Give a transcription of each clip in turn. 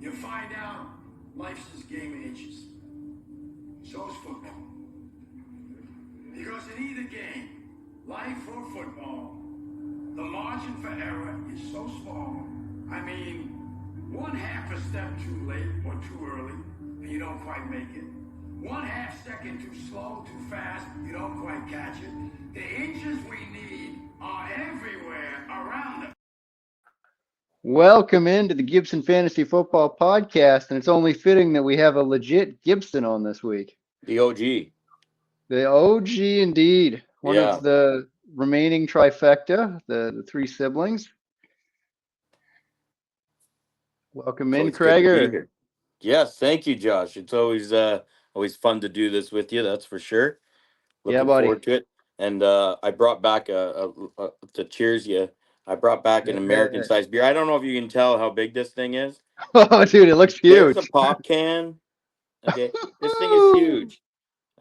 you find out life's this game of inches. So is football. Because in either game, life or football, the margin for error is so small. I mean, one half a step too late or too early, and you don't quite make it. One half second too slow, too fast, you don't quite catch it. The inches we need are everywhere around us. Welcome into the Gibson Fantasy Football Podcast, and it's only fitting that we have a legit Gibson on this week. The OG. The OG, indeed. One Yeah. of the remaining trifecta, the three siblings. Welcome in, It's good to be Craiger. here. Yes, thank you, Josh. It's always fun to do this with you. That's for sure. Yeah, Looking buddy. forward to it. And I brought back to cheers you. I brought back an American-sized beer. I don't know if you can tell how big this thing is. Oh, dude, it looks There's a huge. pop can. Okay, this thing is huge.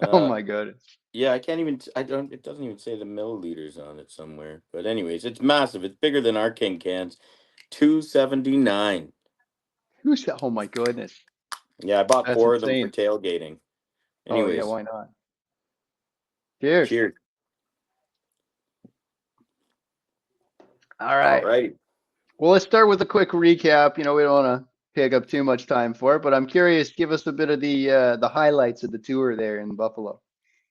Oh my goodness. Yeah, I can't even. I don't. It doesn't even say the milliliters on it somewhere. But anyways, it's massive. It's bigger than our King cans. 279. Who said? Oh my goodness. Yeah, I bought That's 4 of them for insane. tailgating. Oh yeah, Anyways, why not? Cheers. cheers. All right. All right. Well, let's start with a quick recap. We don't want to take up too much time for it, but I'm curious. Give us a bit of the highlights of the tour there in Buffalo.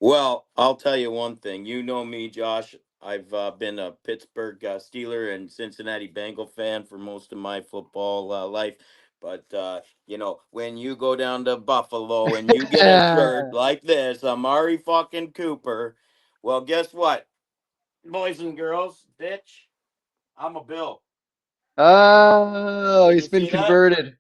Well, I'll tell you one thing. You know me, Josh. I've been a Pittsburgh Steeler and Cincinnati Bengal fan for most of my football life. But, when you go down to Buffalo and you get a shirt like this, Amari fucking Cooper, well, guess what? Boys and girls, bitch, I'm a Bill. Oh, Can he's you been see that? converted.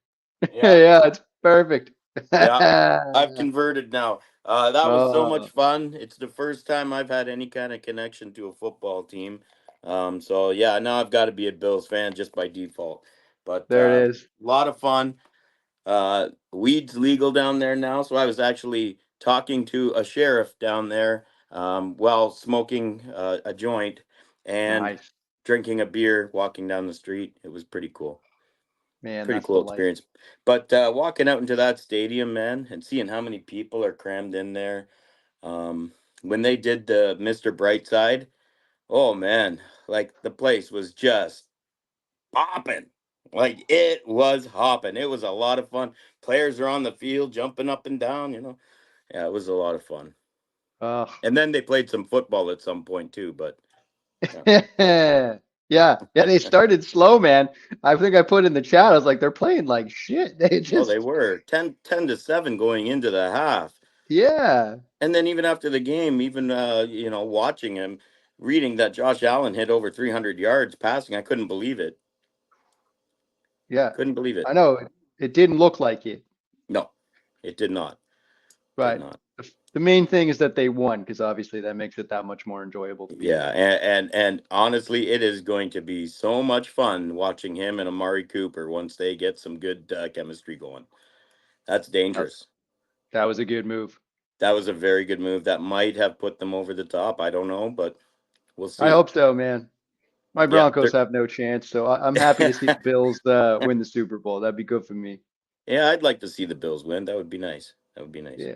Yeah. Yeah, it's perfect. Yeah, I've converted now. That was so much Oh, fun. It's the first time I've had any kind of connection to a football team. So yeah, now I've got to be a Bills fan just by default. But there a it is. lot of fun. Weed's legal down there now, so I was actually talking to a sheriff down there while smoking a joint and Nice. drinking a beer, walking down the street. It was pretty cool. Man, Pretty that's the cool life. experience. But walking out into that stadium, man, and seeing how many people are crammed in there. When they did the Mr. Brightside, oh man, like the place was just popping. Like it was hopping. It was a lot of fun. Players are on the field jumping up and down. Yeah, it was a lot of fun. Oh. And then they played some football at some point too, but yeah. Yeah, they started slow, man. I think I put in the chat, I was like, they're playing like shit. They Oh, they just, were 10-7 going into the half. yeah, And then even after the game, even watching him, reading that Josh Allen hit over 300 yards passing, I couldn't believe it. yeah. Couldn't believe it. I know it didn't look like it, No, it did not. Did but not. the main thing is that they won because obviously that makes it that much more enjoyable to be Yeah, there. and honestly, it is going to be so much fun watching him and Amari Cooper once they get some good chemistry going. That's That, dangerous. that was a good move. That was a very good move. That might have put them over the top. I don't know, but we'll I see. hope so, man. My Yeah, Broncos have no chance, so I'm happy to see the Bills win the Super Bowl. That'd be good for me. yeah, I'd like to see the Bills win. That would be nice. That would be nice. Yeah.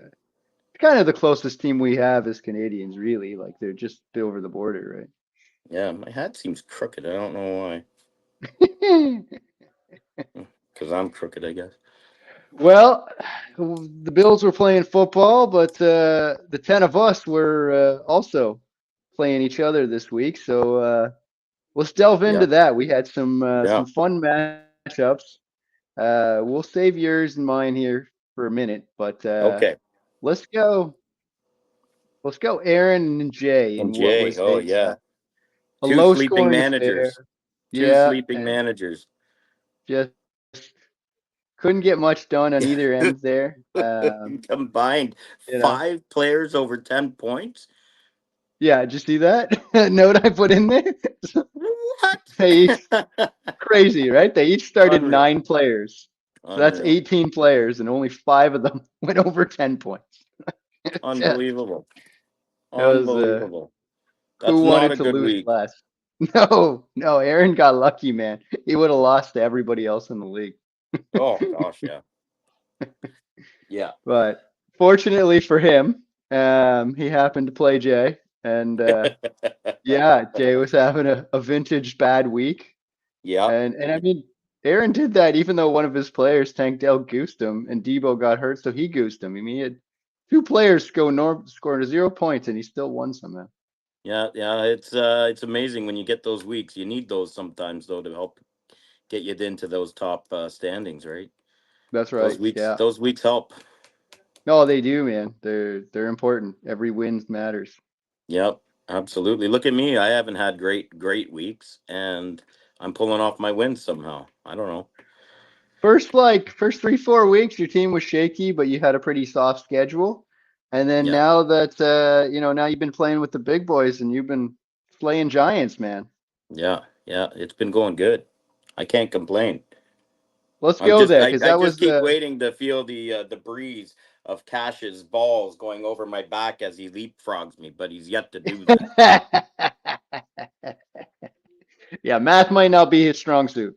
Kind of the closest team we have as Canadians, really. Like they're just over the border, Yeah, my hat seems crooked. I don't know why. right? Because I'm crooked, I guess. Well, the Bills were playing football, but the 10 of us were also playing each other this week. So let's delve into Yeah, that. We had yeah. some fun matchups. We'll save yours and mine here for a minute, but Okay. let's go. Let's go, Aaron and Jay, And in what Jay, was oh yeah. a Two sleeping low-scoring affair. managers. Two Yeah, sleeping and managers. just couldn't get much done on either end there. Combined You know. 5 players over 10 points. Yeah, did you see that note I put in there? What? They each, crazy, right? They each started Unreal. 9 players. So that's Unreal. 18 players, and only 5 of them went over 10 points. Just, Unbelievable. it was Unbelievable. who That's not wanted a to good lose week. less? No, Aaron got lucky, man. He would have lost to everybody else in the league. Oh gosh, yeah. Yeah. But fortunately for him, he happened to play Jay, and yeah, Jay was having a vintage bad week, Yeah. and I mean, Aaron did that even though one of his players, Tank Dell, goosed him, and Debo got hurt, so he goosed him. I mean, he had two players scoring 0 points, and he still won somehow. Yeah, yeah, it's amazing when you get those weeks. You need those sometimes though to help get you into those top standings, right? That's right. Yeah. Those weeks help. No, they do, man. They're important. Every win matters. Yep, absolutely. Look at me. I haven't had great weeks, and I'm pulling off my wins somehow. I don't know. First 3, 4 weeks, your team was shaky, but you had a pretty soft schedule. And then Yeah, now that now you've been playing with the big boys and you've been slaying giants, man. yeah, yeah. It's been going good. I can't complain. Let's go there, because I that just was keep waiting to feel the breeze of Cash's balls going over my back as he leapfrogs me, but he's yet to do that. yeah, math might not be his strong suit.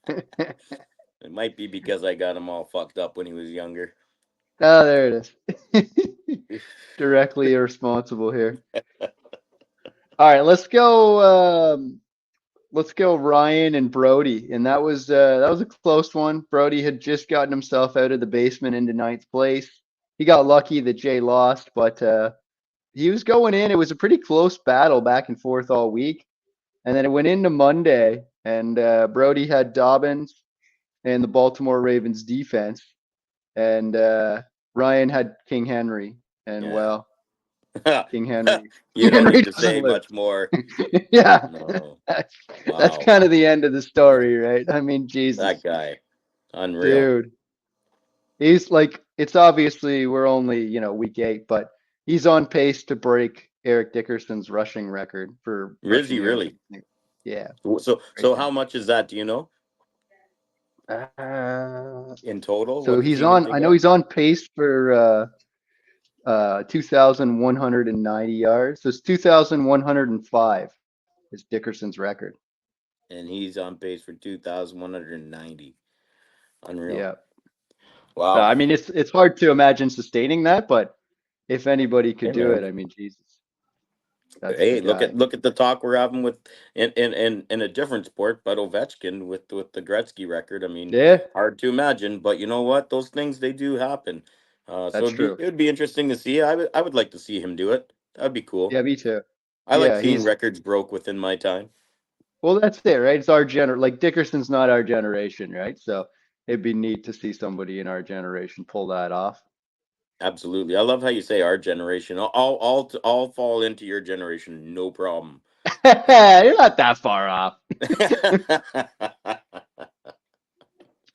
It might be because I got him all fucked up when he was younger. Oh, there it is. Directly irresponsible here. All right, let's go Ryan and Brody. And that was a close one. Brody had just gotten himself out of the basement into ninth place. He got lucky that Jay lost, but he was going in. It was a pretty close battle back and forth all week. And then it went into Monday, and Brody had Dobbins and the Baltimore Ravens defense, and Ryan had King Henry. And Yeah. well, King Henry, You King don't Henry need to doesn't say lose. much more. Yeah, No. that's Wow. kind of the end of the story, right? I mean, Jesus, That guy. Unreal. dude. He's like, it's obviously we're only, week 8, but he's on pace to break Eric Dickerson's rushing record for Is rushing he yards. really? Yeah, So right how much is that? Do you know there. in total? So What he's aiming to I know get? he's on pace for 2,190 yards. So it's 2,105 is Dickerson's record. And he's on pace for 2,190. Unreal. Yeah. So Wow. I mean, it's hard to imagine sustaining that, but if anybody Hey could do it, man. I mean, Jesus, that's the Hey, guy. look at the talk we're having with in a different sport, but Ovechkin with the Gretzky record. I mean, Yeah, hard to imagine, but you know what? Those things they do happen. So that's true. it would be interesting to see. I would like to see him do it. That'd be cool. Yeah, me too. I like Yeah, seeing records broke within my time. well, that's it, right? It's our like Dickerson's not our generation, right? So it'd be neat to see somebody in our generation pull that off. Absolutely. I love how you say our generation. I'll fall into your generation, no problem. You're not that far off.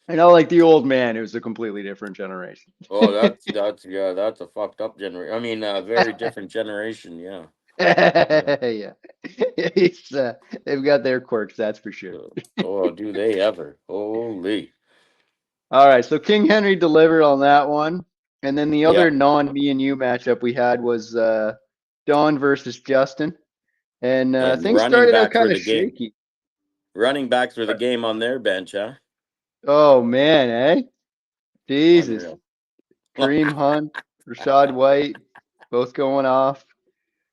I know, like the old man, it was a completely different generation. Oh, that's yeah, that's a fucked up generation. I mean, a very different generation. Yeah, yeah. Yeah, it's, they've got their quirks, that's for sure. Oh, do they ever? Holy. All right, so King Henry delivered on that one, and then the Yeah, other non-me and you matchup we had was Don versus Justin, and and things running started out backs for kind of the game. shaky. Running backs for the game on their bench, huh? Oh man, eh? Jesus, Unreal. Kareem Hunt, Rashad White, both going off.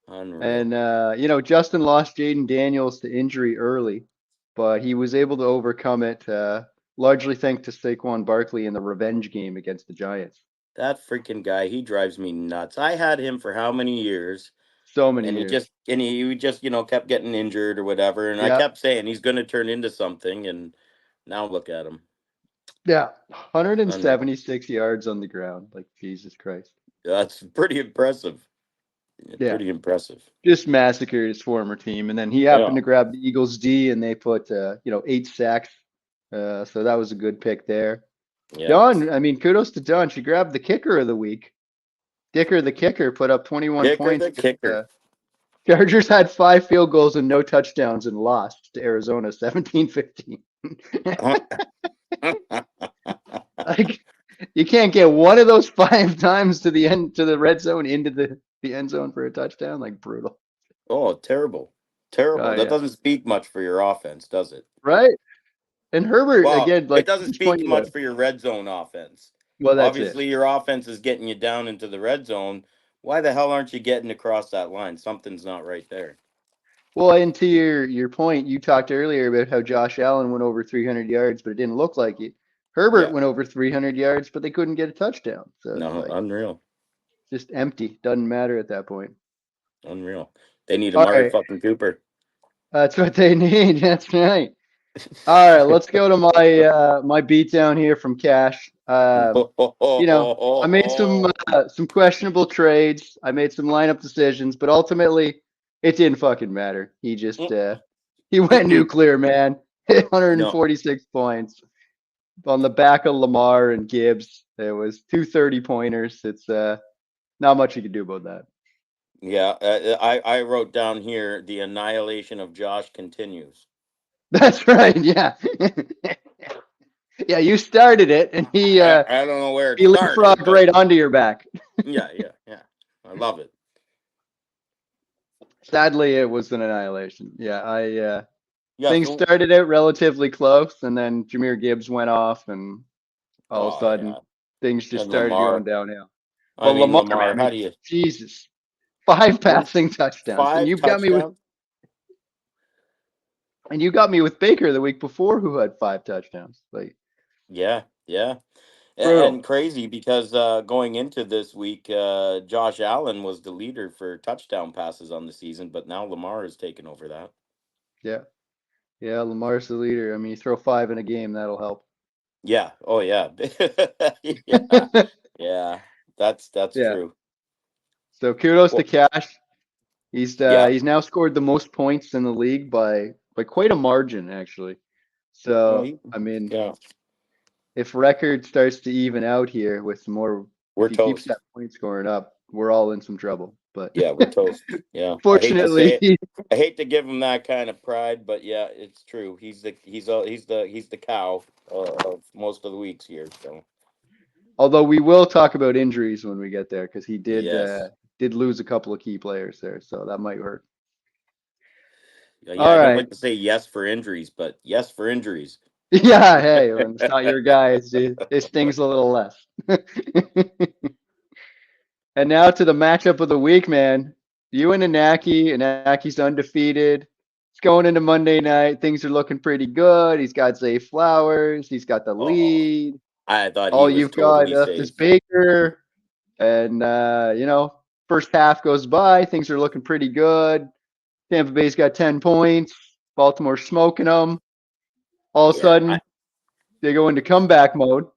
Unreal. And Justin lost Jaden Daniels to injury early, but he was able to overcome it, largely thanks to Saquon Barkley in the revenge game against the Giants. That freaking guy, he drives me nuts. I had him for how many years? So many And years. he just, kept getting injured or whatever. And I Yeah, kept saying he's gonna turn into something, and now look at him. yeah, Unreal. 176 yards on the ground, like Jesus Christ. That's pretty impressive. Yeah, Pretty impressive. just massacred his former team, and then he happened Yeah. to grab the Eagles D, and they put 8 sacks. So that was a good pick there. Yeah. Dunn, I mean, kudos to Dunn. She grabbed the kicker of the week. Dicker the kicker put up 21 Dicker points the against kicker. Chargers had 5 field goals and no touchdowns and lost to Arizona 17-15. Like you can't get one of those 5 times to the end to the red zone into the end zone for a touchdown. Like brutal. Oh, terrible. Terrible. That Yeah. doesn't speak much for your offense, does it? Right. And Herbert Well, again, it like doesn't just speak pointed much out. for your red zone offense. Well, that's it. Obviously, your offense is getting you down into the red zone. Why the hell aren't you getting across that line? Something's not right there. Well, and to your point, you talked earlier about how Josh Allen went over 300 yards, but it didn't look like it. Herbert Yeah. went over 300 yards, but they couldn't get a touchdown. So it's No, like unreal. just empty. Doesn't matter at that point. Unreal. They need All Amari right. fucking Cooper. That's what they need. That's right. All right, let's go to my beatdown here from Cash. I made some questionable trades. I made some lineup decisions, but ultimately it didn't fucking matter. He just he went nuclear, man. Hit No. 146 points on the back of Lamar and Gibbs. It was 230 pointers. It's not much you can do about that. Yeah, I wrote down here the annihilation of Josh continues. That's right. Yeah. Yeah, you started it and I don't know where it he started, leapfrogged but right onto your back. yeah. I love it. Sadly, it was an annihilation. Yeah, I Yeah, things so started out relatively close, and then Jameer Gibbs went off, and all of a oh sudden yeah, things just and started going Lamar. downhill. I But mean Lamar, Lamar, man, how do you Jesus, five what passing touchdowns, five touchdowns? and you got me with Baker the week before, who had five touchdowns. Like Yeah. And brutal. crazy because going into this week, Josh Allen was the leader for touchdown passes on the season, but now Lamar has taken over that. Yeah, yeah. Lamar's the leader. I mean, you throw five in a game, that'll help. Yeah. Oh yeah. Yeah. Yeah. That's Yeah. true. So kudos to Well, Cash. yeah. He's now scored the most points in the league by quite a margin, actually. Oh, So I mean, yeah. if record starts to even out here with some more, if We're he keeps that toast. point scoring up, we're all in some trouble. But Yeah, we're toast. Yeah. I hate to say fortunately, it. I hate to give him that kind of pride, but yeah, it's true. He's the cow of most of the weeks here. So although we will talk about injuries when we get there, because he yes. did lose a couple of key players there, so that might hurt. Yeah, All I don't right. like to say yes for injuries, but yes for injuries. Yeah, hey, when it's not your guy, it stings a little less. And now to the matchup of the week, man. You and Inaki. Inaki's undefeated. It's going into Monday night. Things are looking pretty good. He's got Zay Flowers. He's got the Oh, lead. I thought he All was you've got totally left is safe. Baker. And, first half goes by. Things are looking pretty good. Tampa Bay's got 10 points. Baltimore's smoking them. All of a Yeah, sudden, they go into comeback mode.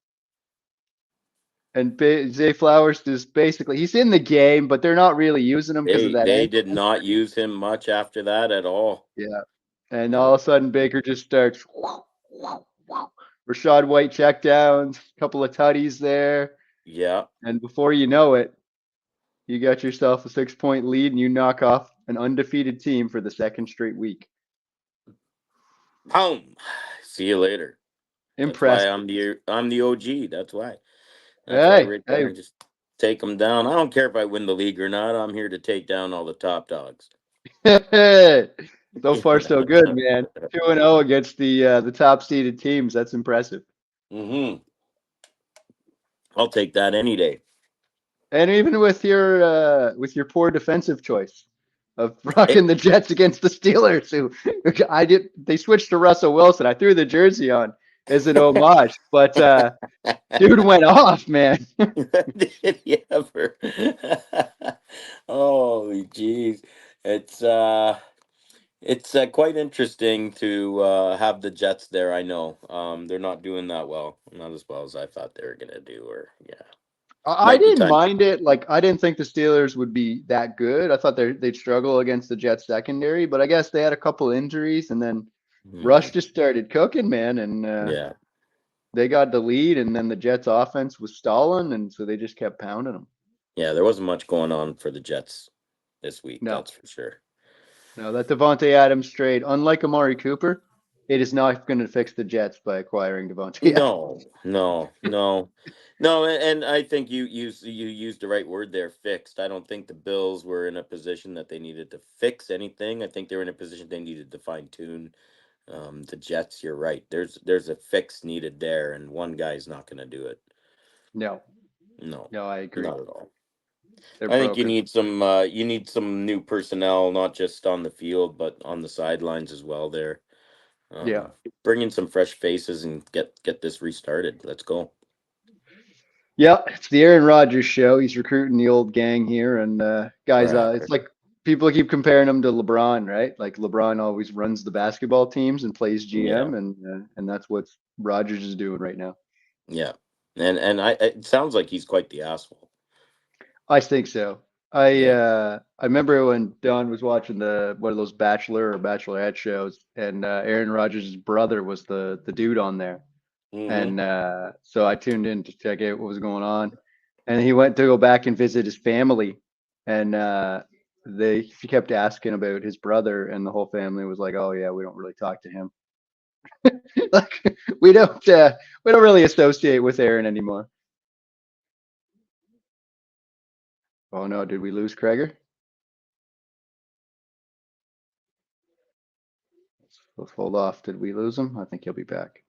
And Zay Flowers is basically he's in the game, but they're not really using him because of that they ankle did injury. not use him much after that at all. Yeah. And Yeah, all of a sudden Baker just starts Rashad White checkdowns, a couple of tutties there, yeah. and before you know it, you got yourself a 6 point lead and you knock off an undefeated team for the second straight week. Boom. See you later. That's why Impressive. I'm the OG. That's why. That's why Hey, right hey, there, just take them down. I don't care if I win the league or not. I'm here to take down all the top dogs. so far so good, man. 2-0 against the top seeded teams. That's impressive. Hmm. I'll take that any day. And even with your poor defensive choice of Hey, rocking the Jets against the Steelers, who they switched to Russell Wilson. I threw the jersey on as an homage, but dude went off, man. did you ever? Oh, geez, it's quite interesting to have the Jets there. I know they're not doing that well, not as well as I thought they were gonna do. Or yeah, I might be didn't time. mind it. Like I didn't think the Steelers would be that good. I thought they'd struggle against the Jets secondary, but I guess they had a couple injuries, and then Rush Mhm. just started cooking, man, and Yeah, they got the lead, and then the Jets offense was stalling, and so they just kept pounding them. yeah, there wasn't much going on for the Jets this week. No, That's for sure. no, that Devontae Adams trade, unlike Amari Cooper, it is not going to fix the Jets by acquiring Devontae Adams. No, no, no, no, and I think you used the right word there, fixed. I don't think the Bills were in a position that they needed to fix anything. I think they were in a position they needed to fine tune. The Jets, you're right. There's a fix needed there, and one guy's not going to do it. No, No, no, I agree. not at all. They're I think broken. you need some new personnel, not just on the field, but on the sidelines as well. There, Yeah, bring in some fresh faces and get this restarted. Let's go. yeah. It's the Aaron Rodgers show. He's recruiting the old gang here, and guys, Right. it's like people keep comparing him to LeBron, right? Like LeBron always runs the basketball teams and plays Yeah, GM, and that's what Rodgers is doing right now. yeah, and it sounds like he's quite the asshole. I think so. Yeah. I remember when Don was watching the one of those Bachelor or Bachelorette shows, and Aaron Rodgers' brother was the dude on there, Mm-hmm. and so I tuned in to check out what was going on, and he went to go back and visit his family, and they he kept asking about his brother, and the whole family was like, "Oh yeah, we don't really talk to him, like we don't really associate with Aaron anymore." Oh no, did we lose Kreger? Let's hold off. Did we lose him? I think he'll be back.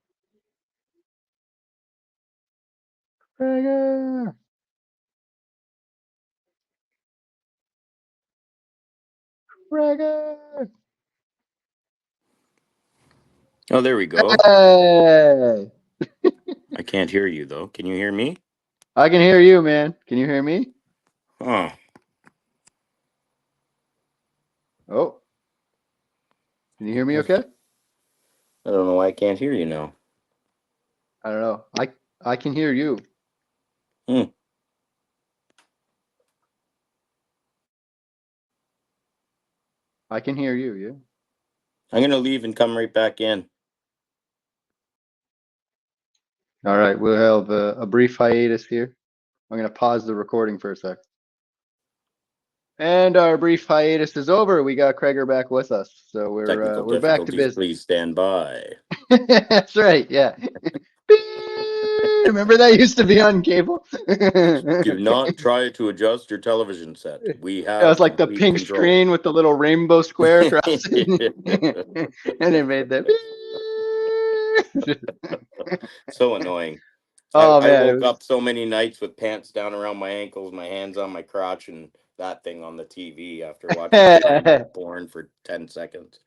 Kreger, Kreger. Oh, there we go. Hey, I can't hear you though. Can you hear me? I can hear you, man. Can you hear me? Oh, Oh, can you hear me? I Okay. don't know why I can't hear you now. I don't know. I can hear you. Hmm. I can hear you. Yeah. I'm gonna leave and come right back in. All right. We'll have a brief hiatus here. I'm gonna pause the recording for a sec. And our brief hiatus is over. We got Kreger back with us, so Technical we're back to difficulties. business. Please stand by. That's right. Yeah. Remember that used to be on cable? Do not try to adjust your television set. We It was have like the complete pink control. screen with the little rainbow square across it. And it made that. So annoying. I, Oh I man, it woke was up so many nights with pants down around my ankles, my hands on my crotch, and that thing on the TV after watching shitty porn for 10 seconds.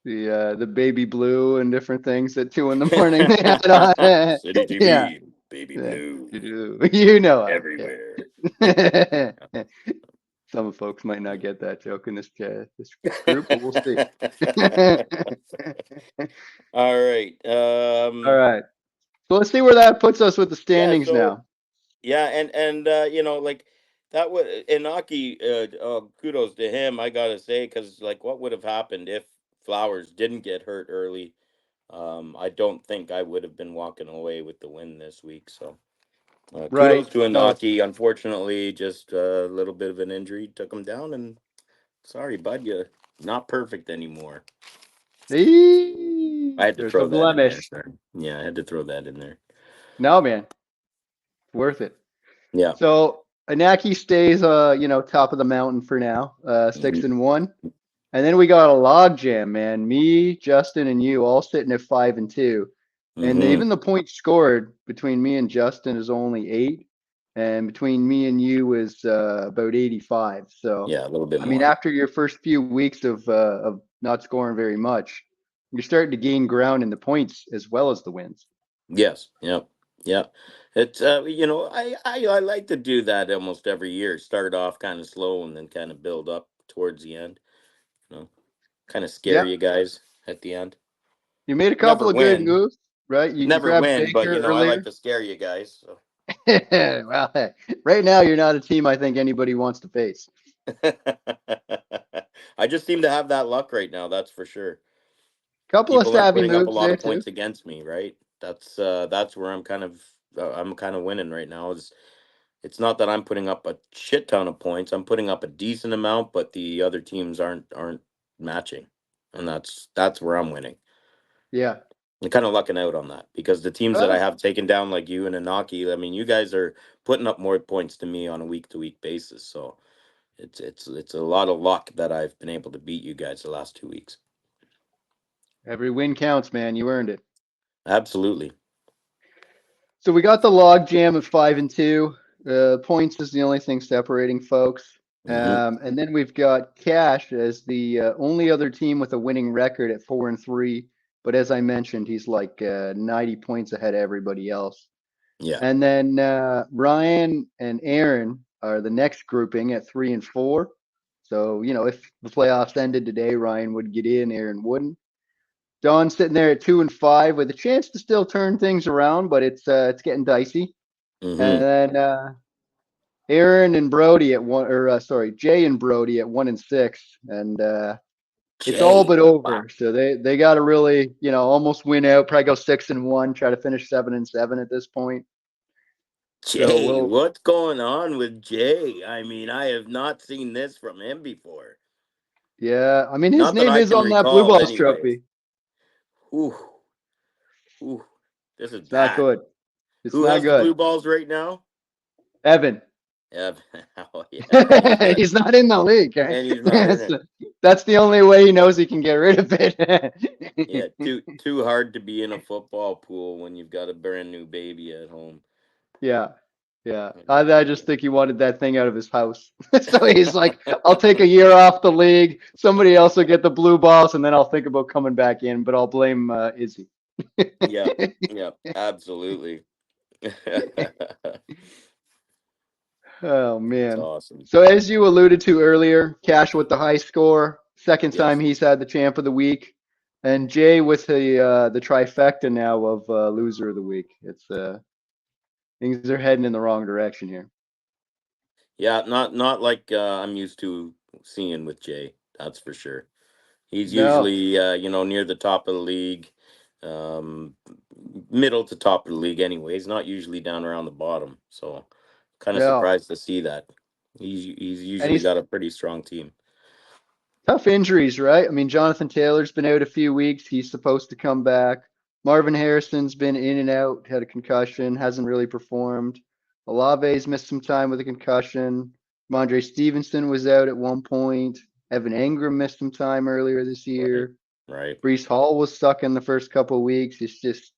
the baby blue and different things at 2 in the morning they had on. City Yeah, TV, baby yeah, blue, you know it. everywhere. Yeah. Some folks might not get that joke in this group, but we'll see. All right. All right. So let's see where that puts us with the Yeah, standings so now. yeah, and like that would Inaki, kudos to him, I gotta say, because like what would have happened if Flowers didn't get hurt early? I don't think I would have been walking away with the win this week. So Right. kudos to No. Inaki. Unfortunately, just a little bit of an injury took him down, and sorry, bud, you're not perfect anymore. I had to There's a throw that in there, blemish. sir. Yeah, I had to throw that in there. No, man. Worth it. Yeah. So Anaki stays top of the mountain for now. Mm-hmm. 6-1. And then we got a log jam, man. Me, Justin, and you all sitting at 5-2. And Mm-hmm. even the points scored between me and Justin is only 8. And between me and you is about 85. So Yeah, a little bit I mean, more. after your first few weeks of not scoring very much, you're starting to gain ground in the points as well as the wins. Yes. Yep. Yep. It's I like to do that almost every year. Start off kind of slow and then kind of build up towards the end. You know, kind of scare Yeah, you guys at the end. you made a couple Never of good win, moves, right? You never grabbed win, but Baker I like earlier. to scare you guys. So. Well, hey, right now you're not a team I think anybody wants to face. I just seem to have that luck right now. That's for sure. Couple of People are savvy putting up a moves lot there of too. points against me, right? That's where I'm kind of winning right now. It's not that I'm putting up a shit ton of points. I'm putting up a decent amount, but the other teams aren't matching, and that's where I'm winning. Yeah. I'm kind of lucking out on that because the teams that I Well, have taken down, like you and Inaki, I mean, you guys are putting up more points to me on a week to week basis. So it's a lot of luck that I've been able to beat you guys the last 2 weeks. every win counts, man. You earned it. Absolutely. So we got the log jam of 5-2. Points is the only thing separating folks. Hmm. And then we've got Cash as the only other team with a winning record at 4-3. But as I mentioned, he's like 90 points ahead of everybody else. Yeah. And then Ryan and Aaron are the next grouping at 3-4. So, if the playoffs ended today, Ryan would get in, Aaron wouldn't. Don's sitting there at 2-5 with a chance to still turn things around, but it's getting dicey. And Hmm. then Aaron and Brody at one, or sorry, Jay and Brody at 1-6, and it's all Jay. but Wow. over. So they got to really, almost win out. Probably go 6-1, try to finish 7-7 at this point. So Jay, we'll, what's going on with Jay? I mean, I have not seen this from him before. yeah. I mean, his Not that name I is can on that blue recall, balls anyways. trophy. Ooh, ooh, this is It's not bad. good. It's Who not has the blue good. balls right now? Evan. Yeah, oh yeah, and he's not, He's not in the league. Okay? and he's not in it. That's the only way he knows he can get rid of Yeah, it. too hard to be in a football pool when you've got a brand new baby at home. Yeah. Yeah. And, I just think he wanted that thing out of his house. So he's like, I'll take a year off the league. Somebody else will get the blue balls, and then I'll think about coming back in, but I'll blame Izzy. yeah, yeah, absolutely. Oh, That's man. awesome. So as you alluded to earlier, Cash with the high score, second time Yes. he's had the champ of the week, and Jay with the trifecta now of loser of the week. It's things are heading in the wrong direction here. Yeah, not like I'm used to seeing with Jay. That's for sure. He's No, usually near the top of the league, um, middle to top of the league. Anyway, he's not usually down around the bottom. So, kind of no, surprised to see that. He's and usually he's got a pretty strong team. tough injuries, right? I mean, Jonathan Taylor's been out a few weeks. He's supposed to come back. Marvin Harrison's been in and out, had a concussion, hasn't really performed. Olave's missed some time with a concussion. Mondre Stevenson was out at one point. Evan Engram missed some time earlier this Right. year. Right. Brees Hall was stuck in the first couple of weeks. It's just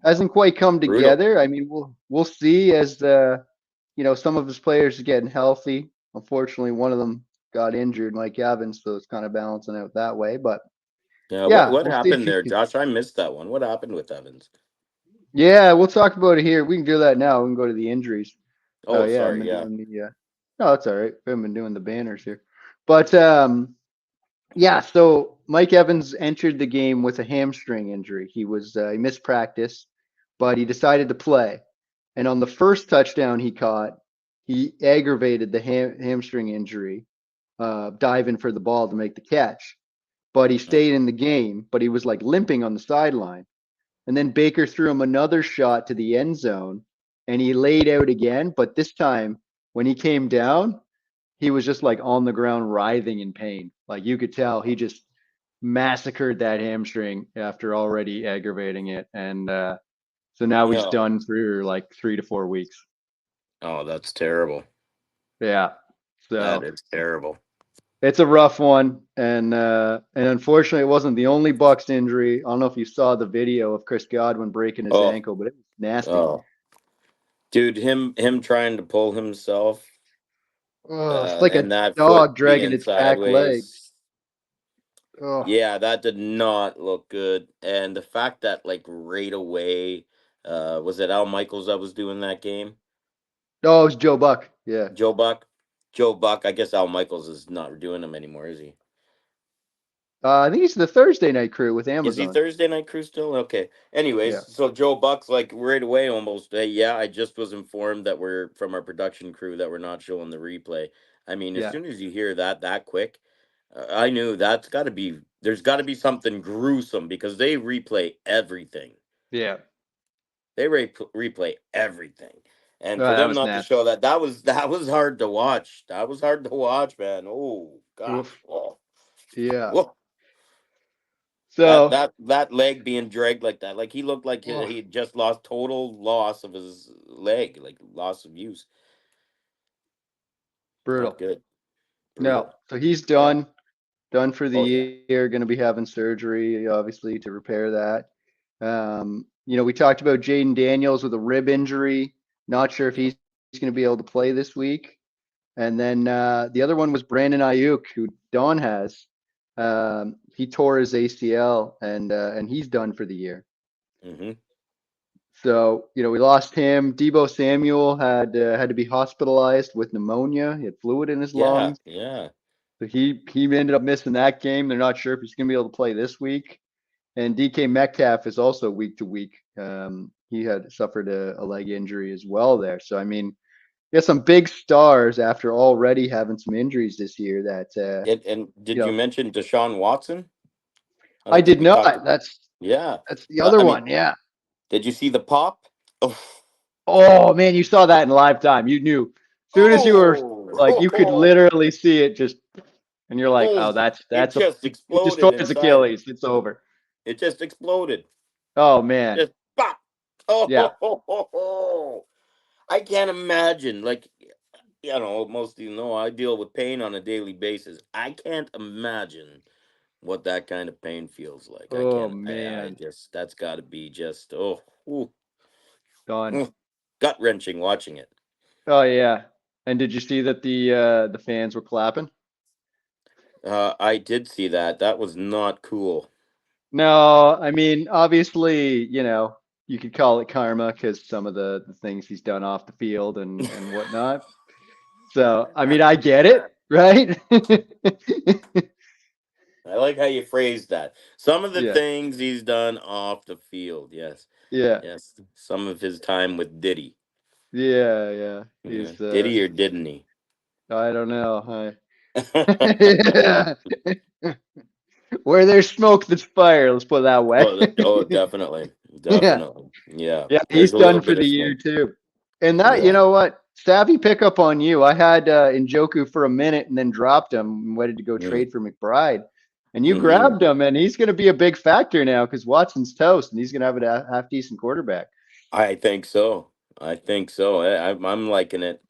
hasn't quite come Brutal. together. I mean, we'll see as some of his players are getting healthy. Unfortunately, one of them got injured, Mike Evans, so it's kind of balancing out that way. But Yeah. What yeah, what we'll see if happened he there, can. Josh? I missed that one. What happened with Evans? Yeah, we'll talk about it here. We can do that now. We can go to the injuries. Oh Oh, yeah, I've sorry. been Yeah. doing the. No, that's all right. We haven't been doing the banners here, but yeah. So Mike Evans entered the game with a hamstring injury. He missed practice, but he decided to play. And on the first touchdown he caught, he aggravated the hamstring injury, diving for the ball to make the catch. But he Oh, stayed in the game, but he was like limping on the sideline. And then Baker threw him another shot to the end zone and he laid out again. But this time, when he came down, he was just like on the ground writhing in pain. Like you could tell he just massacred that hamstring after already aggravating it. And so now he's yeah. done for like 3 to 4 weeks. Oh, that's terrible. Yeah. That So is terrible. it's a rough one. And unfortunately it wasn't the only Bucks injury. I don't know if you saw the video of Chris Godwin breaking his Oh, ankle, but it was nasty. oh, dude, him trying to pull himself, Oh, it's like a and that foot dog dragging being its back legs. sideways. Oh, Yeah, that did not look good. And the fact that like right away, was it Al Michaels that was doing that game? no, it was Joe Buck. Yeah. Joe Buck? Joe Buck. I guess Al Michaels is not doing them anymore, is he? I think he's the Thursday night crew with Is he Amazon. Thursday Night Crew still? Okay. Yeah. Anyways, so Joe Buck's like right away almost. Hey, yeah, I just was informed that we're from our production crew that we're not showing the replay. I mean, as Yeah. soon as you hear that quick, I knew that's got to be. There's got to be something gruesome because they replay everything. Yeah. They replay everything, and Oh, for that them was not to nasty. show that, that was hard to watch. That was hard to watch, man. Oh gosh. Oof. Oh, Yeah. whoa. That So that that leg being dragged like that, like he looked like Oh, he just lost total loss of his leg, like loss of use. Not brutal. good. No, Brutal. so he's Yeah. done for the Oh yeah. year. Going to be having surgery, obviously, to repair that. We talked about Jaden Daniels with a rib injury. Not sure if Yeah. he's going to be able to play this week. And then the other one was Brandon Ayuk, who Don has. He tore his ACL, and he's done for the year. Hmm. So we lost him. Debo Samuel had to be hospitalized with pneumonia. He had fluid in his Yeah. lungs. Yeah. So he ended up missing that game. They're not sure if he's going to be able to play this week. And DK Metcalf is also week to week. He had suffered a leg injury as well there. So I mean, you got some big stars after already having some injuries this year. That And you did you know, mention Deshaun Watson? I I don't think did we talked. not. Yeah. That's the other I mean, one. Yeah. did you see the pop? Oh. Oh man, you saw that in live time. You knew. As soon as you were like, you could Oh. literally see it just, and you're like, Oh. oh, It that's a just he exploded destroyed his inside. Achilles. It's over. It just exploded. Oh man. Just pop. Yeah. Oh. I can't imagine. Like, most of you know I deal with pain on a daily basis. I can't imagine what that kind of pain feels like. I Oh can't. I man. just that's got to be just Done. gut wrenching watching it. Oh yeah. And did you see that the fans were clapping? I did see that. That was not cool. No, I mean, obviously, you could call it karma because some of the things he's done off the field and whatnot. So, I mean, I get it, right? I like how you phrased that. Some of the Yeah, things he's done off the field. Yes, yeah, yes. Some of his time with Diddy. yeah, yeah. Yeah, He's did he or didn't he? I don't know. Yeah. Where there's smoke, there's fire. Let's put it that way. oh, definitely, Yeah. definitely. Yeah, Yeah, he's there's a little done for bit the of year smoke. too. And that, you Yeah. know what? Savvy pickup on you. I had Njoku for a minute and then dropped him and waited to go Mm. trade for McBride. And you Hmm. grabbed him, and he's going to be a big factor now because Watson's toast, and he's going to have a half decent quarterback. I think so. I think so. I'm liking it.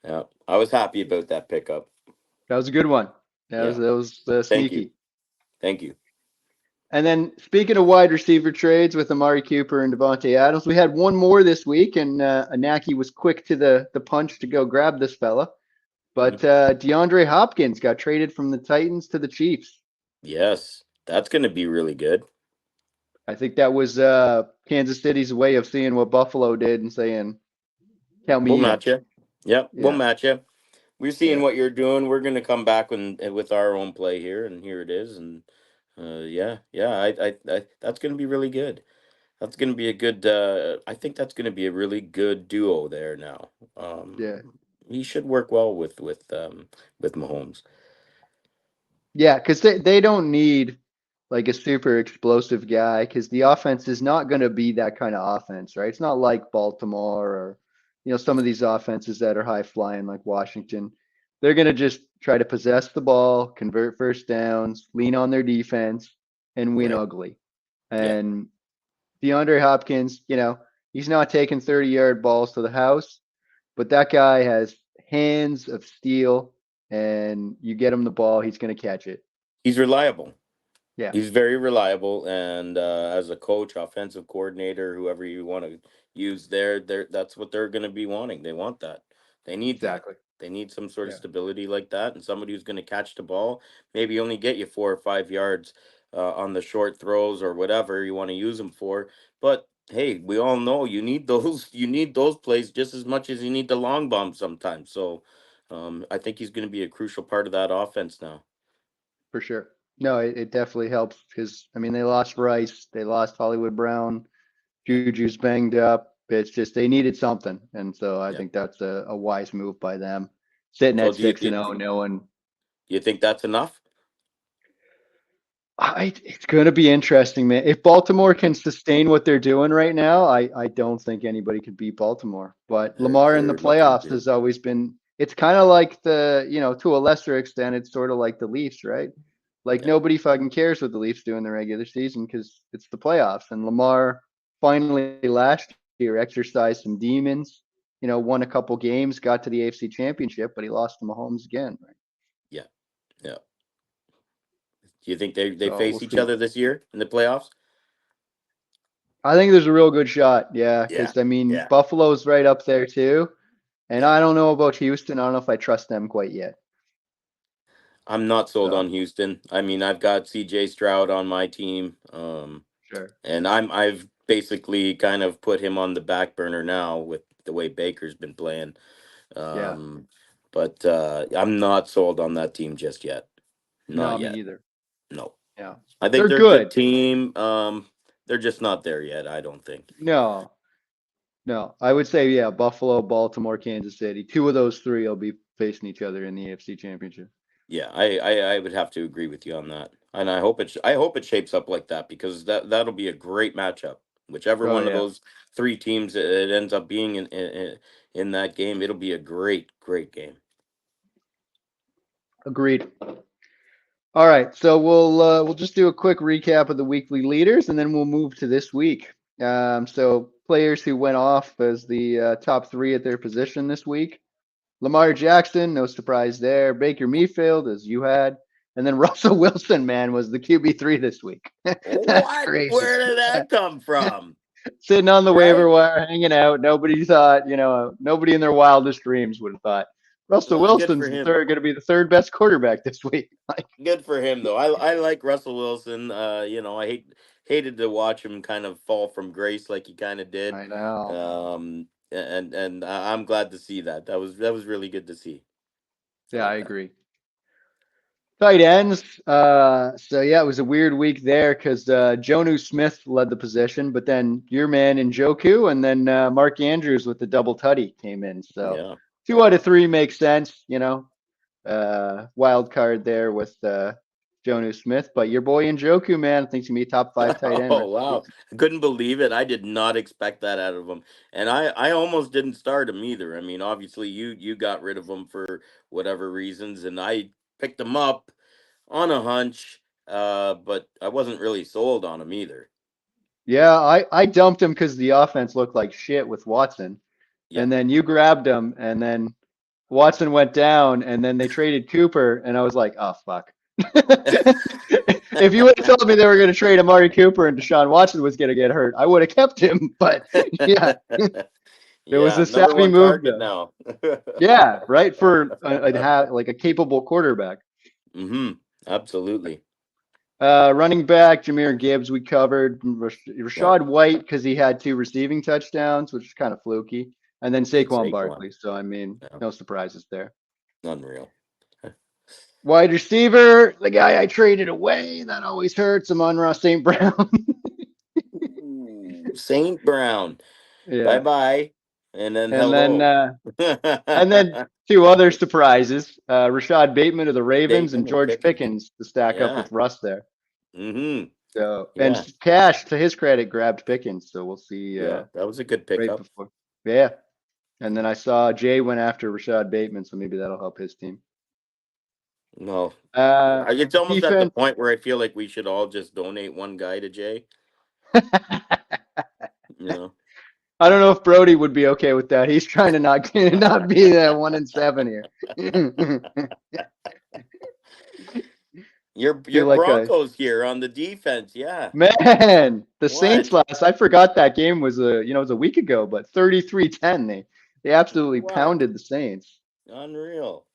Yeah, I was happy about that pickup. That was a good one. Yeah. That was Thank you. sneaky. Thank you. And then speaking of wide receiver trades with Amari Cooper and Devontae Adams, we had one more this week, and Anaki was quick to the punch to go grab this fella. But Mm. DeAndre Hopkins got traded from the Titans to the Chiefs. Yes, that's going to be really good. I think that was Kansas City's way of seeing what Buffalo did and saying, "Count We'll me in." match you. Yep, we'll Yeah, match you. We're seeing yeah, what you're doing. We're going to come back with our own play here, and here it is. And yeah, yeah, that's going to be really good. That's going to be a good. I think that's going to be a really good duo there now. yeah, He should work well with Mahomes. yeah. Because they don't need like a super explosive guy because the offense is not going to be that kind of offense, right? It's not like Baltimore or some of these offenses that are high flying like Washington. They're going to just try to possess the ball, convert first downs, lean on their defense, and win Right. ugly. Yeah. And DeAndre Hopkins, he's not taking 30-yard balls to the house, but that guy has hands of steel, and you get him the ball, he's going to catch it. He's reliable. Yeah, He's very reliable, and as a coach, offensive coordinator, whoever you want to use there, that's what they're going to be wanting. They want that. They need that. exactly. They need some sort of Yeah, stability like that, and somebody who's going to catch the ball, maybe only get you 4 or 5 yards on the short throws or whatever you want to use them for. But hey, we all know you need those. You need those plays just as much as you need the long bomb sometimes. So, I think he's going to be a crucial part of that offense now. for sure. No, it definitely helps because, I mean, they lost Rice, they lost Hollywood Brown, Yeah, Juju's banged up. It's just they needed something. And so I yeah. think that's a wise move by them. Sitting So at do you 6 do, and do 0, knowing you think that's enough? it's going to be interesting, man. If Baltimore can sustain what they're doing right now, I don't think anybody could beat Baltimore. But It Lamar in the sure looks like playoffs it. has always been, it's kind of like to a lesser extent, it's sort of like the Leafs, right? Like Yeah. nobody fucking cares what the Leafs do in the regular season because it's the playoffs. And Lamar finally last year exercised some demons. Won a couple games, got to the AFC Championship, but he lost to Mahomes again. Right? Yeah. Yeah. Do you think they So we'll face each see. other this year in the playoffs? I think there's a real good shot. Yeah, Yeah. because I mean Yeah. Buffalo's right up there too, and Yeah. I don't know about Houston. I don't know if I trust them quite yet. I'm not sold So on Houston. I mean, I've got CJ Stroud on my team. sure. And I've basically kind of put him on the back burner now with the way Baker's been playing. Yeah. Um, but I'm not sold on that team just yet. Not No, me yet. either. No. Yeah. I think They're they're a good good. team. They're just not there yet, I don't think. No, no. I would say, yeah, Buffalo, Baltimore, Kansas City. Two of those three will be facing each other in the AFC Championship. Yeah, I would have to agree with you on that. And I hope it shapes up like that because that'll be a great matchup. Whichever Oh one of yeah. those three teams it ends up being in that game, it'll be a great game. Agreed. All right, so we'll just do a quick recap of the weekly leaders, and then we'll move to this week. So players who went off as the top three at their position this week: Lamar Jackson, no surprise there. Baker Mayfield, as you had, and then Russell Wilson, man, was the QB3 this week. That's What? crazy. Where did that come from? Sitting on the waiver Right? wire, hanging out. Nobody thought, nobody in their wildest dreams would have thought Russell Good for Wilson's him. going to be the third best quarterback this week. Like, Good for him though. I like Russell Wilson. I hated to watch him kind of fall from grace like he kind of did. I know. And I'm glad to see that. That was really good to see. I Yeah, I like that. agree. Tight ends. So yeah, it was a weird week there because Jonu Smith led the position, but then your man in Joku and then Mark Andrews with the double tutty came in. So Yeah. 2 out of 3 makes sense. Wild card there with Jonu Smith, but your boy in Joku, man, I think he's gonna be a top 5 tight end Oh rest of the wow. season. I couldn't believe it. I did not expect that out of him. And I almost didn't start him either. I mean, obviously you got rid of him for whatever reasons and I picked him up on a hunch, but I wasn't really sold on him either. Yeah, I dumped him because the offense looked like shit with Watson, Yeah. and then you grabbed him, and then Watson went down, and then they traded Cooper, and I was like, oh fuck. If you would have told me they were going to trade Amari Cooper and Deshaun Watson was going to get hurt, I would have kept him. But yeah, it was Yeah, a number savvy one move target though. now. Yeah, right for like a capable quarterback. Mm-hmm. Absolutely. Running back Jameer Gibbs we covered. Yep. Rashad White because he had 2 receiving touchdowns, which is kind of fluky, and then And Saquon Saquon. Barkley. So I mean, Yeah. no surprises there. Unreal. Wide receiver, the guy I traded away, that always hurts. Amon-Ra St. Brown. Ooh, Saint Brown. Bye Yeah. bye. And then And then hello. and then 2 other surprises. Rashad Bateman of the Ravens and Bateman and George Pickens. Pickens to stack up Yeah. with Russ there. Mm-hmm. So and Yeah. Cash, to his credit, grabbed Pickens. So we'll see Yeah. That was a good right pickup. before. Yeah. And then I saw Jay went after Rashad Bateman, so maybe that'll help his team. No. Uh It's almost at the defense. point where I feel like we should all just donate one guy to Jay. You know. I don't know if Brody would be okay with that. He's trying to not be that 1-7 here. Your Feel like a Broncos here on the defense, yeah. man. The Saints What? last. I forgot that game was it was a week ago, but 33-10. They absolutely What? pounded the Saints. Unreal.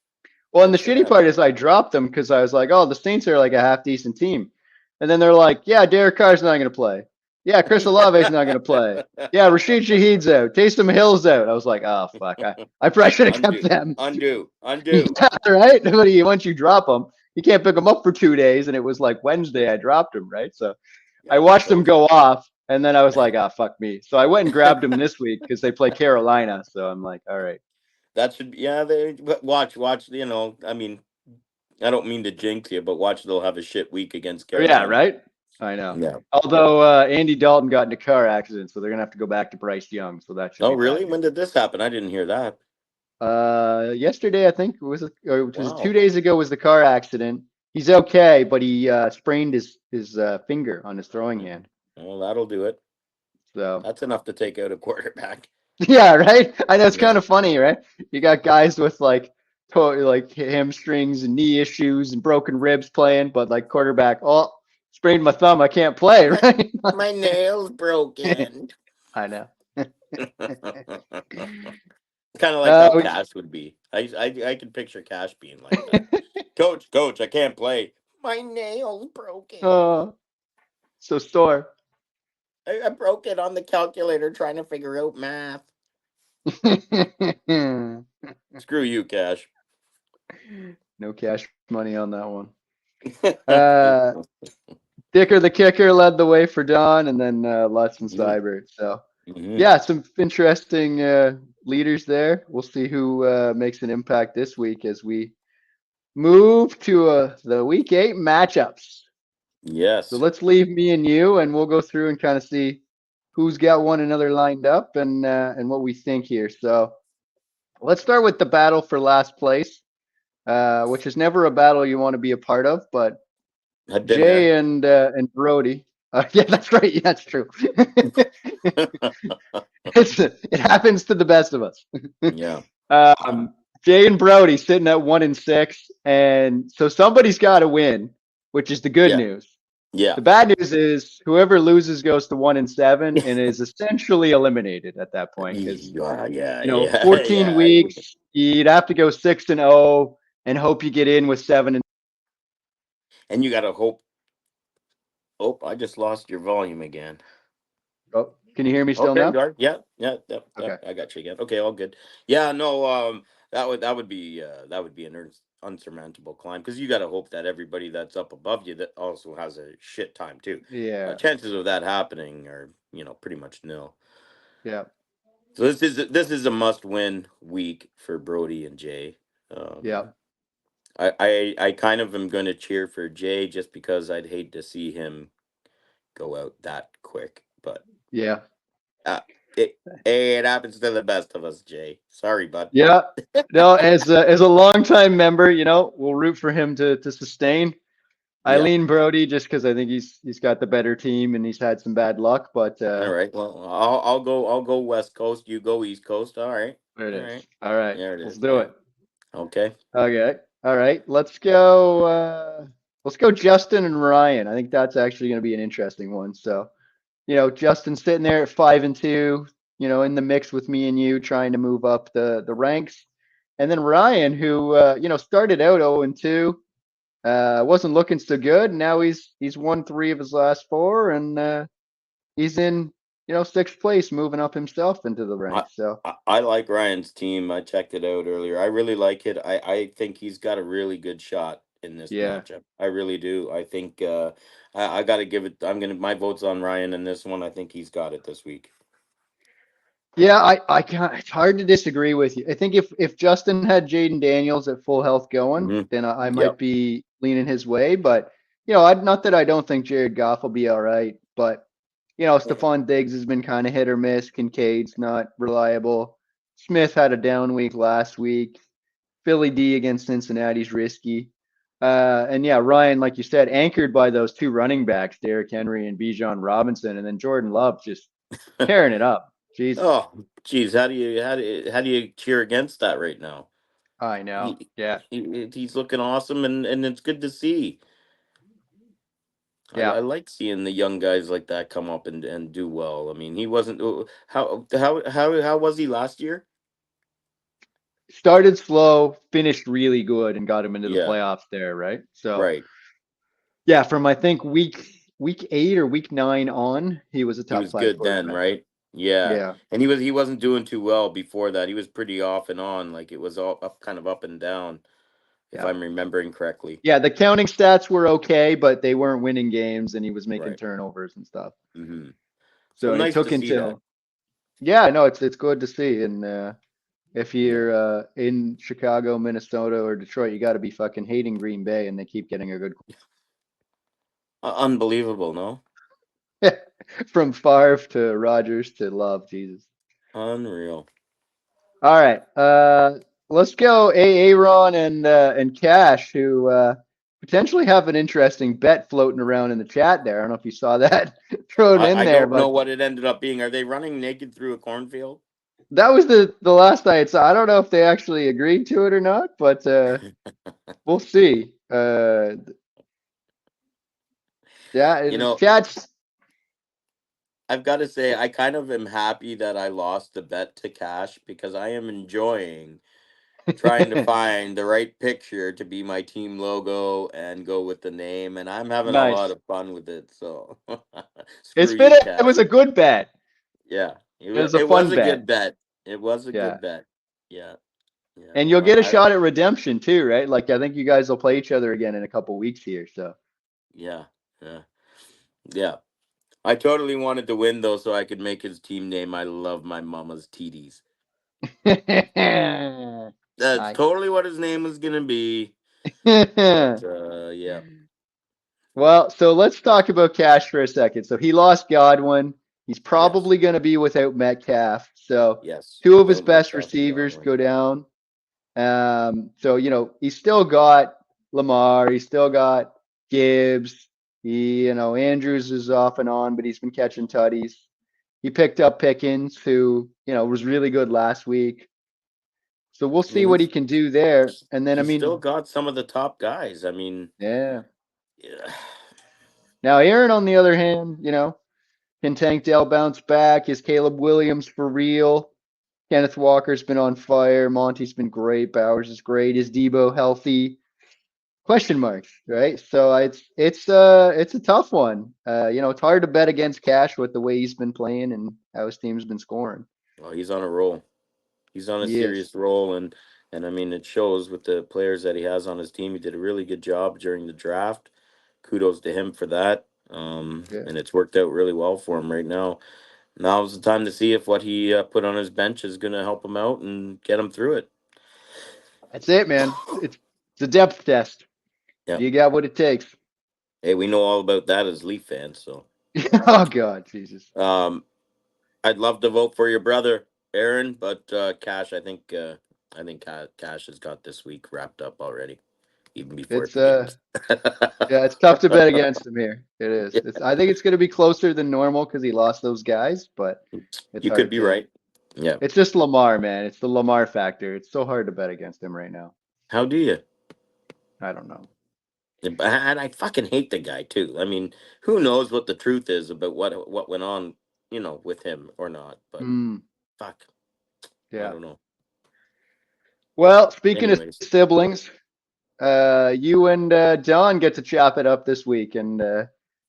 Well, and Good the for shitty them. part is I dropped them because I was like, oh, the Saints are like a half decent team. And then they're like, yeah, Derek Carr's not going to play. Yeah, Chris Olave's not going to play. Yeah, Rashid Shaheed's out. Taysom Hill's out. I was like, oh, fuck. I probably should have kept Undo. them. Undo. Undo. Yeah, right? But once you drop them, you can't pick them up for 2 days. And it was like Wednesday I dropped them, right? So I Yeah, watched them so go off. And then I was like, ah, fuck me. So I went and grabbed them this week because they play Carolina. So I'm like, all right. that should yeah, watch, I mean, I don't mean to jinx you, but watch they'll have a shit week against Yeah, Carolina. right? I know. Yeah. Although Andy Dalton got in a car accident, so they're gonna have to go back to Bryce Young. So that should Oh, be bad really? news. When did this happen? I didn't hear that. Yesterday I think or it was Wow. 2 days ago was the car accident. He's okay, but he sprained his finger on his throwing Mm. hand. Well, that'll do it. So That's enough to take out a quarterback. yeah, right. I know it's Yeah. kind of funny, right? You got guys with like hamstrings and knee issues and broken ribs playing, but like quarterback, oh, sprained my thumb, I can't play, My right? my nail's broken. I know. Kind of like how We, Cash would be. I can picture Cash being like that. Coach, I can't play. My nail's broken. oh, so sore. I broke it on the calculator trying to figure out math. Screw you, Cash. No cash money on that one. Uh, Dicker the kicker led the way for Don, and then Lutz and Mhm, Cyber. So mhm. yeah, some interesting leaders there. We'll see who makes an impact this week as we move to the week 8 matchups. So Yes. let's leave me and you, and we'll go through and kind of see who's got one another lined up and what we think here. So let's start with the battle for last place, which is never a battle you want to be a part of, but I've been there. Jay and Brody. Yeah, that's right. Yeah, that's true. It happens to the best of us. Yeah. Um, Jay and Brody sitting at 1-6, and so somebody's got to win, which is the good Yeah. news. Yeah. The bad news is whoever loses goes to 1-7 and is essentially eliminated at that point because Yeah, yeah, 14 yeah. weeks, you'd have to go 6-0 and hope you get in with 7. And you gotta hope. Oh, I just lost your volume again. Oh, can you hear me still Okay, now? Gar. Yeah, yeah, yep, Okay. yep. I got you again. Okay, all good. Yeah, no. That would be an unsurmountable climb because you got to hope that everybody that's up above you that also has a shit time too. Yeah. Chances of that happening are pretty much nil. Yeah. So this is a must win week for Brody and Jay. Yeah. Um, I kind of am going to cheer for Jay just because I'd hate to see him go out that quick, but. Yeah. Uh, it, hey, it happens to the best of us, Jay. Sorry, bud. Yeah. No, as a longtime member, we'll root for him to sustain. Yeah. Eileen Brody, just because I think he's got the better team and he's had some bad luck, but All right. Well, I'll go West Coast. You go East Coast. All right. there it All is. right. All right, There it let's is. do Yeah. it. Okay. Okay. All right. Let's go Justin and Ryan. I think that's actually going to be an interesting one. So, Justin sitting there at 5-2, in the mix with me and you trying to move up the ranks. And then Ryan, who started out 0-2, wasn't looking so good. Now he's won 3 of his last 4 and he's in, 6th place, moving up himself into the I, ranks. So, I like Ryan's team. I checked it out earlier. I really like it. I think he's got a really good shot in this yeah. matchup. I really do. I think I got to give it. My vote's on Ryan in this one. I think he's got it this week. Yeah, I can't. It's hard to disagree with you. I think if Justin had Jaden Daniels at full health going, Hmm. then I might Yep. be leaning his way. But not that I don't think Jared Goff will be all right, but Stephon Diggs has been kind of hit or miss. Kincaid's not reliable. Smith had a down week last week. Philly D against Cincinnati's risky. And yeah, Ryan, like you said, anchored by those 2 running backs, Derrick Henry and Bijan Robinson, and then Jordan Love just tearing it up. Jesus. Oh, geez, how do you cheer against that right now? I know. He, Yeah. he's looking awesome, and it's good to see. I Yeah. like seeing the young guys like that come up and do well. I mean, he wasn't how was he last year? Started slow, finished really good, and got him into the Yeah, playoffs there, right? So right. yeah, from I think week 8 or week 9 on, he was a He top was 5 good then, quarterback. right? Yeah, Yeah. and he wasn't doing too well before that. He was pretty off and on, like it was all up, kind of up and down, if Yeah. I'm remembering correctly. Yeah, the counting stats were okay, but they weren't winning games and he was making Right. turnovers and stuff. Hmm. So So it nice to took see that. until yeah, no, it's good to see. And if Yeah, you're in Chicago, Minnesota, or Detroit, you got to be fucking hating Green Bay, and they keep getting a good unbelievable, no? from Favre to Rodgers to Love, Jesus. Unreal. All right, let's go Aaron and Cash, who potentially have an interesting bet floating around in the chat there. I don't know if you saw that thrown in I there, don't know but what it ended up being. Are they running naked through a cornfield? that was the last I saw. I don't know if they actually agreed to it or not, but we'll see. Yeah, You know, chat's I've got to say, I kind of am happy that I lost the bet to Cash because I am enjoying trying to find the right picture to be my team logo and go with the name, and I'm having a lot nice. of fun with it. So screw It's been you, it was Cash. a good bet. Yeah, It was a it was fun a bet. good bet. It was a Yeah. good bet. Yeah, yeah. And you'll get a shot at redemption too, right? Like I think you guys will play each other again in a couple weeks here. So Yeah, yeah, yeah. I totally wanted to win though, so I could make his team name. I love my mama's TDs. That's nice. totally what his name was gonna be. But yeah, Well, so let's talk about Cash for a second. So he lost Godwin. He's yes, probably going to be without Metcalf. So yes. two of his Don't best Metcalf and receivers Godwin. go down. So he's still got Lamar. He's still got Gibbs. Andrews is off and on, but he's been catching tutties. He picked up Pickens, who was really good last week. So we'll I see mean, what he can do there. And then I he's still mean, got some of the top guys. I mean, yeah. yeah, Now Aaron, on the other hand, can Tank Dell bounce back? Is Caleb Williams for real? Kenneth Walker's been on fire. Monty's been great. Bowers is great. Is Debo healthy? Question marks, right? So it's a tough one. It's hard to bet against Cash with the way he's been playing and how his team's been scoring. well, he's on a roll. He's on a He is. serious roll, and I mean, it shows with the players that he has on his team. He did a really good job during the draft. Kudos to him for that. Yeah. And it's worked out really well for him right now. Now's the time to see if what he put on his bench is going to help him out and get him through it. That's it, man. It's a depth test. Yeah. You got what it takes. Hey, we know all about that as Leaf fans. So, Oh God, Jesus. um, I'd love to vote for your brother, Aaron, but Cash, I think Cash has got this week wrapped up already, even before it It's begins. Yeah, it's tough to bet against him here. It is. Yeah, I think it's going to be closer than normal because he lost those guys, but it's you could hard be to. right. Yeah. It's just Lamar, man. It's the Lamar factor. It's so hard to bet against him right now. How do you? I don't know. And I fucking hate the guy too. I mean, who knows what the truth is about what went on, with him or not? But Hmm. fuck, I Yeah. don't know. Well, speaking of Anyways, siblings, you and John get to chop it up this week and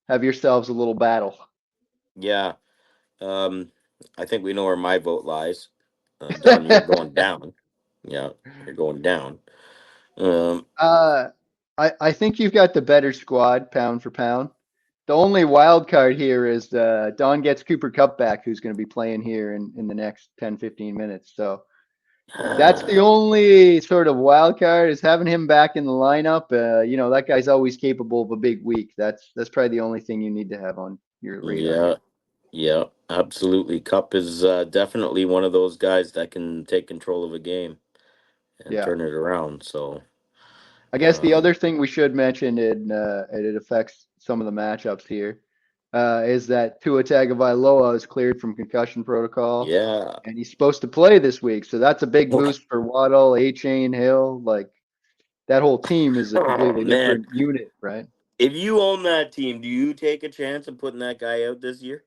have yourselves a little battle. yeah. Um, I think we know where my vote lies. Don, you're going down. Yeah, you're going down. Um, uh, I think you've got the better squad, pound for pound. The only wild card here is Don gets Cooper Cup back, who's going to be playing here in the next 10, 15 minutes. So that's the only sort of wild card is having him back in the lineup. That guy's always capable of a big week. That's probably the only thing you need to have on your radar yeah, here. yeah, absolutely. Cup is definitely one of those guys that can take control of a game and Yeah. turn it around. So, I guess the um, other thing we should mention, and it affects some of the matchups here, is that Tua Tagovailoa is cleared from concussion protocol, yeah. and he's supposed to play this week. So that's a big boost for Waddle, A-Chain, Hill. Like that whole team is a Oh completely man, different unit, right? if you own that team, do you take a chance of putting that guy out this year?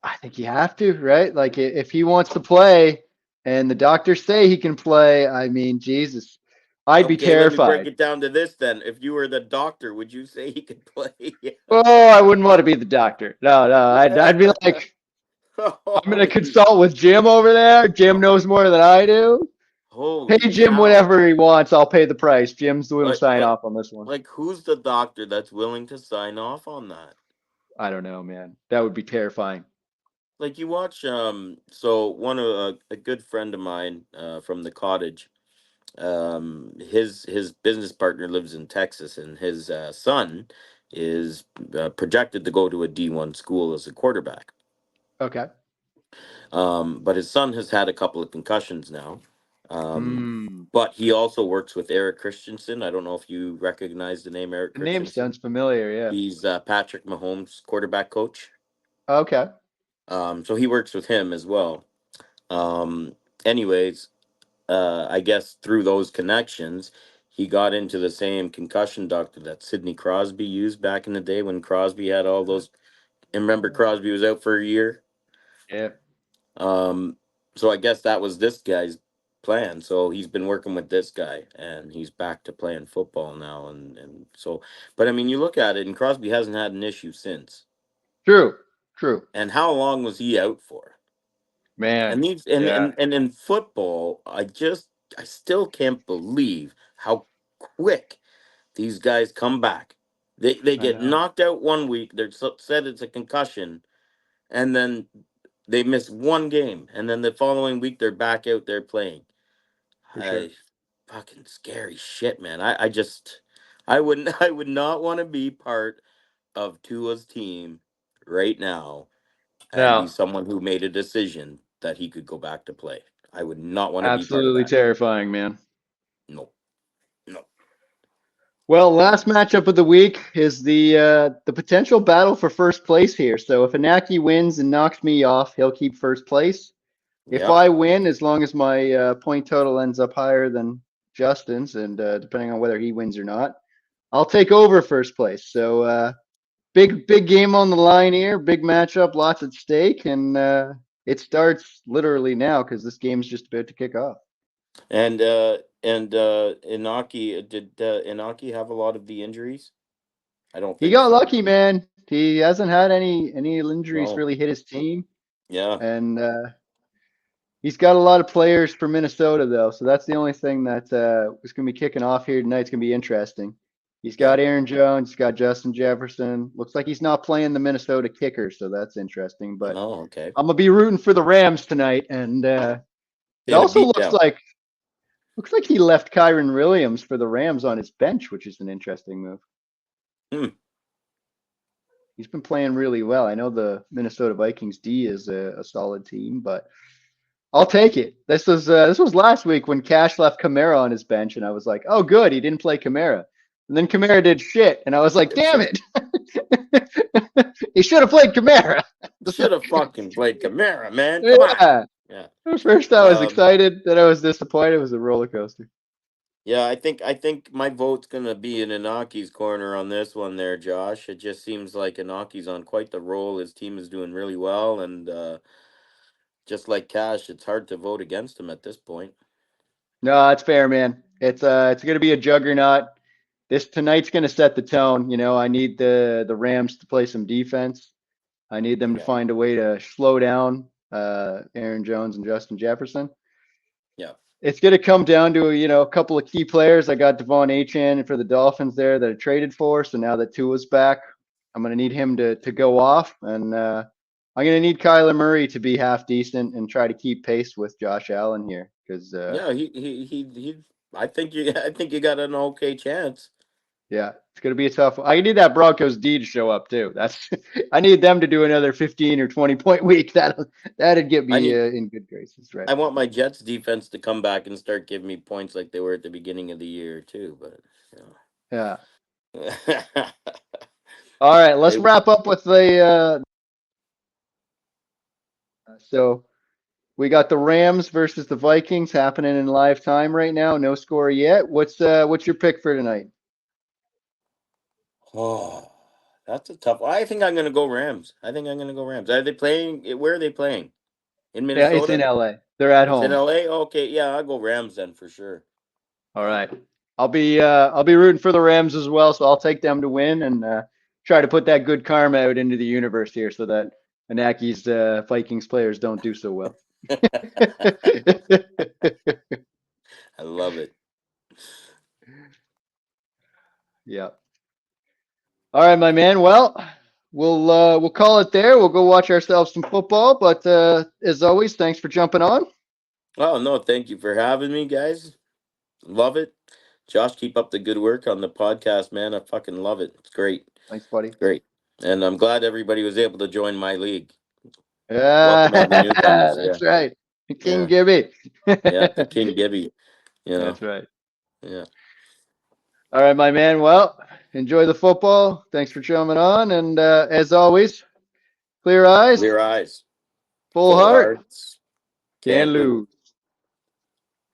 I think you have to, right? Like if he wants to play, and the doctors say he can play, I mean, Jesus, I'd be Okay, let me break terrified. it down to this then. If you were the doctor, would you say he could play? Oh, I wouldn't want to be the doctor. No, no, I'd be like, I'm gonna Holy, consult with Jim over there. Jim knows more than I do. Pay holy Jim cow! whatever he wants. I'll pay the price. Jim's going to Like, sign like, off on this one. like, who's the doctor that's willing to sign off on that? I don't know, man. That would be terrifying. Like, you watch, so one of a good friend of mine, from the cottage, his business partner lives in Texas, and his son is projected to go to a D1 school as a quarterback. Okay. But his son has had a couple of concussions now. Um, Mm. but he also works with Eric Christensen. I don't know if you recognize the name Eric The name Christensen. sounds familiar. Yeah. He's Patrick Mahomes' quarterback coach. Okay. So he works with him as well. Um, anyways, I guess through those connections, he got into the same concussion doctor that Sidney Crosby used back in the day when Crosby had all those. And remember, Crosby was out for a year. Yeah, Um, so I guess that was this guy's plan. So he's been working with this guy, and he's back to playing football now. And so, but I mean, you look at it, and Crosby hasn't had an issue since. true, true, And how long was he out for? And man. these and Yeah, and in football, I still can't believe how quick these guys come back. They I get know knocked out one week. They're said it's a concussion, and then they miss one game, and then the following week they're back out there playing. for sure. I fucking scary shit, man. I would not want to be part of Tua's team right now and be No, someone who made a decision that he could go back to play. I would not want to be part of absolutely that. terrifying, man. No, no. Well, last matchup of the week is the potential battle for first place here. So if Inaki wins and knocks me off, he'll keep first place. If Yep. I win, as long as my point total ends up higher than Justin's, and depending on whether he wins or not, I'll take over first place. So big game on the line here, big matchup, lots at stake, and it starts literally now because this game's just about to kick off. And Inaki did Inaki have a lot of the injuries? I don't He think got so. lucky, man. He hasn't had any injuries No. really hit his team, Yeah. and he's got a lot of players for Minnesota though, so that's the only thing that is going to be kicking off here tonight. It's going to be interesting. He's Yeah. got Aaron Jones, he's got Justin Jefferson. Looks like he's not playing the Minnesota kicker, so that's interesting. But Oh, okay. I'm gonna be rooting for the Rams tonight, and it In a also beat down. looks like he left Kyron Williams for the Rams on his bench, which is an interesting move. Hmm. He's been playing really well. I know the Minnesota Vikings D is a solid team, but I'll take it. This was last week when Cash left Kamara on his bench, and I was like, oh, good, he didn't play Kamara. And then Kamara did shit, and I was like, Good damn shit. it, he should have played Kamara. Should have fucking played Kamara, man. Come on. Yeah. Yeah. At first, I was Um. excited, then I was disappointed. It was a roller coaster. Yeah. I think my vote's gonna be in Inaki's corner on this one, there, Josh. It just seems like Inaki's on quite the roll. His team is doing really well, and just like Cash, it's hard to vote against him at this point. No, it's fair, man. It's gonna be a juggernaut. This tonight's gonna set the tone. You know, I need the Rams to play some defense. I need them to Yeah. find a way to slow down Aaron Jones and Justin Jefferson. Yeah. It's going to come down to a couple of key players. I got Devon Achane for the Dolphins there that I traded for. So now that Tua's back, I'm going to need him to go off, and I'm going to need Kyler Murray to be half decent and try to keep pace with Josh Allen here because Yeah. He. I think you got an okay chance. yeah, it's going to be a tough one. I need that Broncos D to show up too. That's I need them to do another 15 or 20 point week. That'd get I me need. in good graces, right? I want my Jets defense to come back and start giving me points like they were at the beginning of the year too. But Yeah. you All right, let's they, wrap up with so we got the Rams versus the Vikings happening in live time right now. No score yet. What's your pick for tonight? oh, that's a tough. I think I'm going to go Rams. I think I'm going to go Rams. Are they playing? Where are they playing? In Yeah, it's in Minnesota? LA. They're at It's in home. LA. Okay, yeah, I'll go Rams then for sure. All Yeah. right. I'll be rooting for the Rams as well, so I'll take them to win and try to put that good karma out into the universe here so that Anaki's Vikings players don't do so well. I love it. Yeah. All right, my man. Well, we'll call it there. We'll go watch ourselves some football. But as always, thanks for jumping on. Oh no, thank you for having me, guys. Love it. Josh, keep up the good work on the podcast, man. I fucking love it. It's great. Thanks, buddy. It's great. And I'm glad everybody was able to join my league. Yeah, Welcome all the newcomers. Yeah. that's right. King Yeah. Gibby. Yeah. The King Gibby. You know. That's right. Yeah. All right, my man. Well, enjoy the football. Thanks for jumping on. And as always, clear eyes, Clear eyes, full full heart, hearts. can't Can't lose. lose.